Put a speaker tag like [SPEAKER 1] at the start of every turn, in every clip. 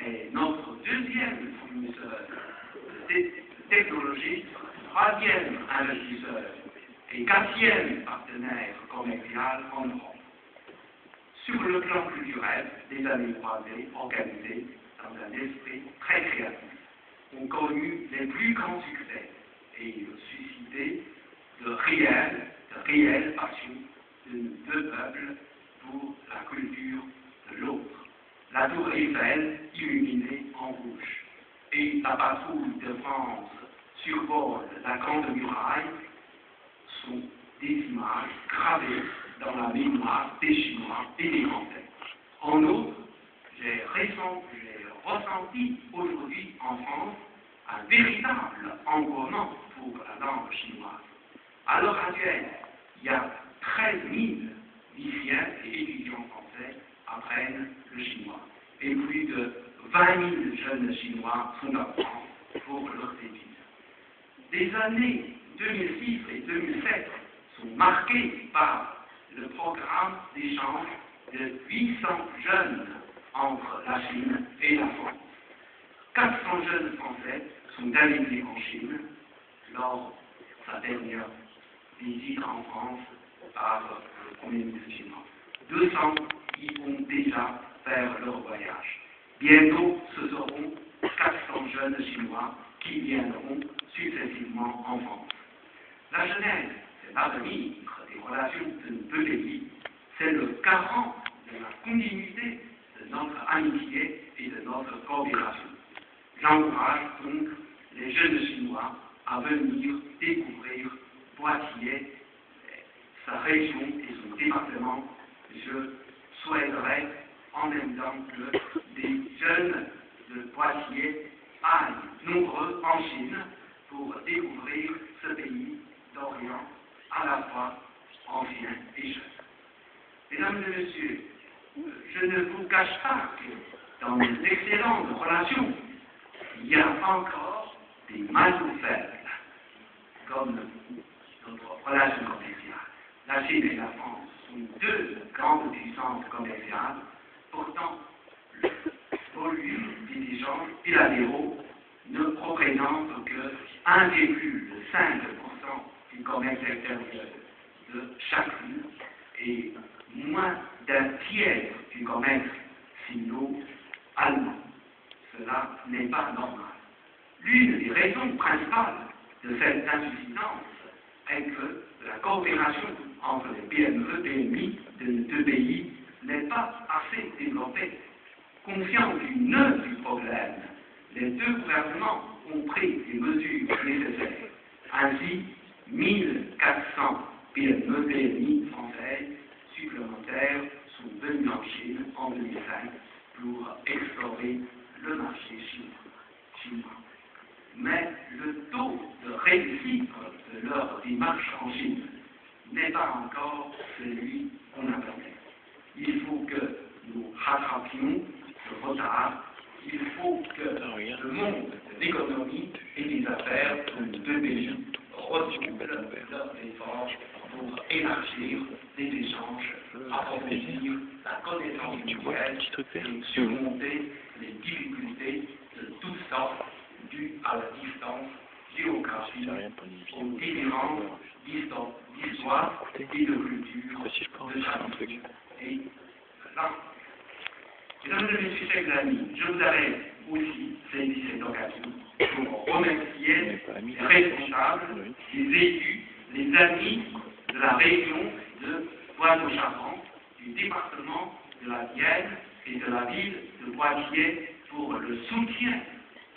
[SPEAKER 1] est notre deuxième fournisseur de technologie, troisième investisseur et quatrième partenaire commercial en Europe. Sur le plan culturel, les années croisées organisées dans un esprit très créatif ont connu les plus grands succès et suscité de réelles passions de deux peuples pour la culture de l'autre. La tour Eiffel illuminée en rouge et la patrouille de France survole la Grande Muraille sont des images gravées dans la mémoire des Chinois et des Français. En outre, j'ai ressenti aujourd'hui en France un véritable engouement pour la langue chinoise. À l'heure actuelle, il y a 13 000 lycéens et étudiants français apprennent le chinois. Et plus de 20 000 jeunes chinois sont en France pour leurs études. Les années 2006 et 2007 sont marquées par le programme d'échange de 800 jeunes entre la Chine et la France. 400 jeunes français sont arrivés en Chine lors de sa dernière visite en France par le Premier ministre chinois. 200 y ont déjà fait leur voyage. Bientôt, ce seront 400 jeunes Chinois qui viendront successivement en France. La Genève, c'est l'avenir des relations de nos deux pays, c'est le garant de la continuité de notre amitié et de notre coopération. J'encourage donc les jeunes Chinois à venir découvrir Poitiers, sa région et son département. Je souhaiterais en même temps que des jeunes de Poitiers aillent nombreux en Chine pour découvrir ce pays d'Orient à la fois ancien et jeune. Mesdames et messieurs, je ne vous cache pas que dans nos excellentes relations, il y a encore des maillons faibles, comme notre relation commerciale. La Chine et la France sont deux grandes puissances commerciales. Pourtant, le volume des échanges bilatéraux ne représente que 1,5% du commerce extérieur de chacune et moins d'un tiers du commerce sino-allemand. Cela n'est pas normal. L'une des raisons principales de cette insuffisance est que la coopération entre les PME et PMI de nos deux pays n'est pas assez développée. Conscients du nœud du problème, les deux gouvernements ont pris les mesures nécessaires. Ainsi, 1400 PME PMI françaises supplémentaires sont venus en Chine en 2005 pour explorer le marché chinois. Mais le taux de réussite de leur démarche en Chine n'est pas encore celui qu'on attendait. Il faut que nous rattrapions ce retard. Il faut que le monde de l'économie et des affaires de nos deux pays redoublent leurs efforts pour élargir les échanges, approfondir la connaissance mutuelle et surmonter les difficultés de toutes sortes dues à la distance géographique, aux différentes d'histoire et de culture de chaque et là. Mesdames et messieurs, chers amis, je voudrais aussi saisir cette occasion pour remercier les responsables, les élus, les amis de la région de Poitou-Charentes, du département de la Vienne et de la ville de Poitiers pour le soutien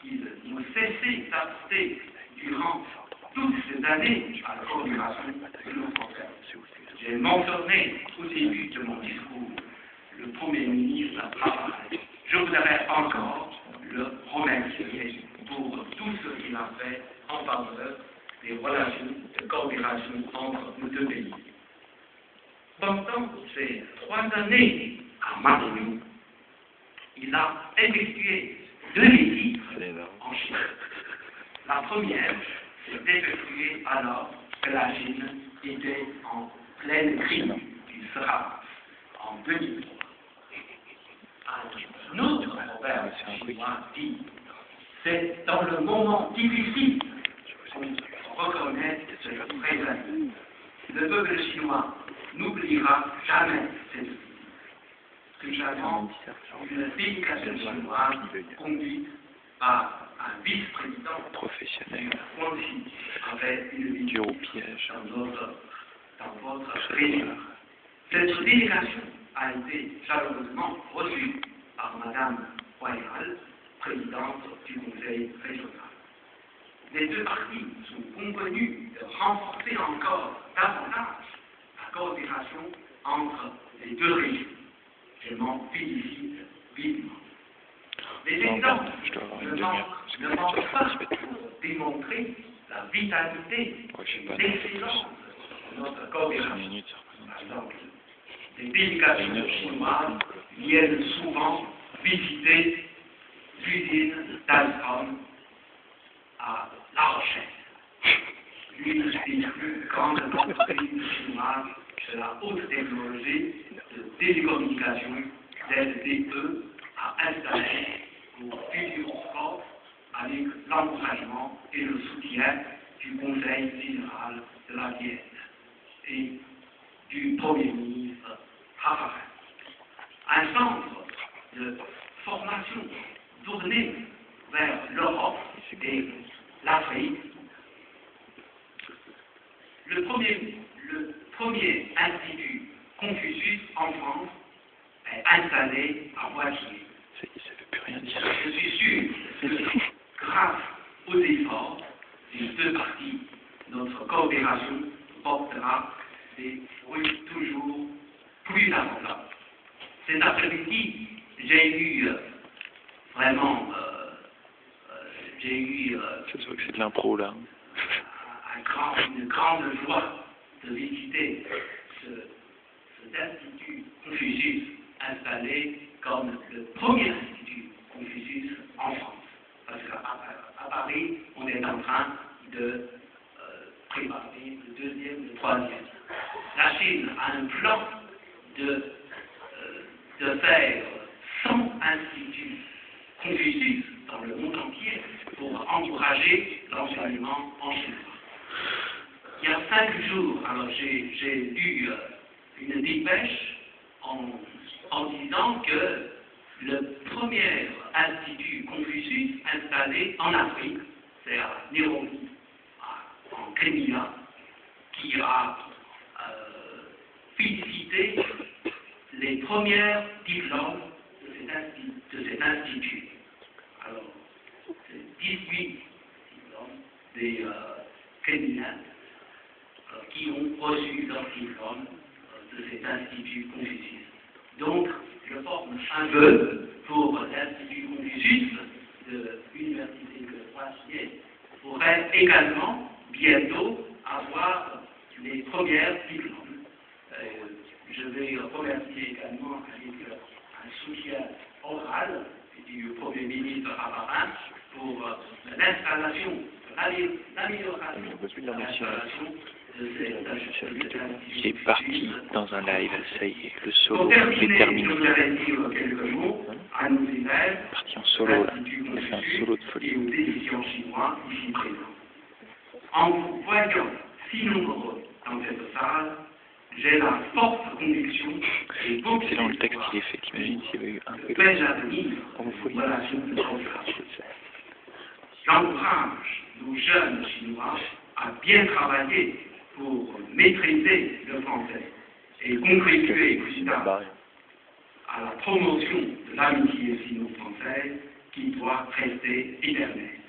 [SPEAKER 1] qu'ils n'ont cessé d'apporter durant toutes ces années à la coopération de nos Français. J'ai mentionné au début de mon discours le Premier ministre Appareil. Je voudrais encore le remercier pour tout ce qu'il a fait en faveur des relations de coopération entre nos deux pays. Pendant ces 3 années à Matignon, il a effectué 2 visites en Chine. La première s'est effectuée alors que la Chine était en pleine crise du SRAS en 2003. Notre proverbe chinois dit, c'est dans le moment difficile qu'on reconnaît ce vrai ami. Le peuple chinois n'oubliera jamais cette vie. Récemment, une délégation chinoise conduite par un vice-président
[SPEAKER 2] professionnel
[SPEAKER 1] avait une visite
[SPEAKER 2] dur au piège
[SPEAKER 1] dans votre région. Cette délégation a été chaleureusement reçue par Madame Royale, présidente du Conseil régional. Les deux parties sont convenues de renforcer encore davantage la coopération entre les deux régions. Je m'en félicite vivement. Les exemples ne manquent pas pour démontrer la vitalité et l'excellence de notre coopération. Par exemple, les délégations chinoises viennent souvent visiter l'usine d'Alstom à La Rochelle, l'une des plus grandes entreprises chinoises de la haute technologie de télécommunications ZTE a installé pour Futuroscope avec l'encouragement et le soutien du Conseil général de la Vienne et du Premier ministre Raffarin. Un centre de formation tourné vers l'Europe et l'Afrique. Le premier institut Confucius en France est installé à Poitiers.
[SPEAKER 2] Ça ne veut plus rien dire.
[SPEAKER 1] Je suis sûr que grâce aux efforts des deux parties, notre coopération portera des fruits toujours plus importants. Cet après-midi, j'ai eu vraiment
[SPEAKER 2] ça se voit que c'est de l'impro là.
[SPEAKER 1] Une grande joie de visiter cet institut Confucius installé comme le premier institut Confucius en France. Parce qu'à Paris, on est en train de préparer le deuxième, le troisième. La Chine a un plan de faire 100 instituts Confucius dans le monde entier pour encourager l'enseignement en chinois. Il y a 5 jours, alors j'ai lu une dépêche en disant que le premier institut Confucius installé en Afrique, c'est à Nairobi, en Kenya, qui a félicité les premiers diplômes de cet institut. Alors, c'est 18 diplômes des Kenyans qui ont reçu leur diplôme de cet institut Confucius. Donc, je forme un vœu pour l'Institut Confucius de l'Université de Poitiers pourrait également bientôt avoir les premiers diplômes. Je vais remercier également avec un soutien oral du Premier ministre Raffarin pour l'installation, l'amélioration de l'installation de cet institut.
[SPEAKER 2] Il est parti dans un live, ça y est, le solo
[SPEAKER 1] est
[SPEAKER 2] terminé.
[SPEAKER 1] Je voudrais dire quelques mots à nos élèves.
[SPEAKER 2] Parti en solo là, il a fait un solo de folie.
[SPEAKER 1] Et aux éditions chinois ici présents. En vous voyant si nombreux dans cette salle, j'ai la forte conviction et beaucoup
[SPEAKER 2] c'est dans le texte qu'il est fait, t'imagines s'il y avait eu un peu
[SPEAKER 1] de
[SPEAKER 2] homophobie.
[SPEAKER 1] J'encourage nos jeunes Chinois à bien travailler pour maîtriser le français et contribuer plus tard à la promotion de l'amitié sino-française qui doit rester éternelle.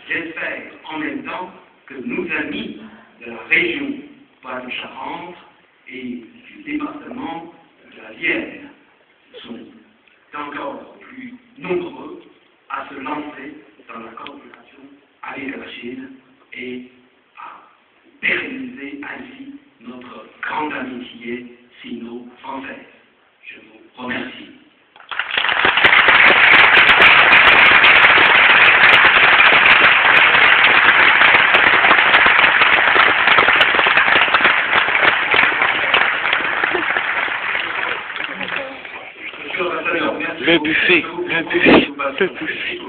[SPEAKER 1] J'espère en même temps que nos amis de la région Poitou-Charentes et du département de la Vienne sont encore plus nombreux à se lancer dans la coopération avec la Chine et à pérenniser ainsi notre grande amitié sino-française. Je vous remercie.
[SPEAKER 2] Le le buffet, le buffet, le buffet.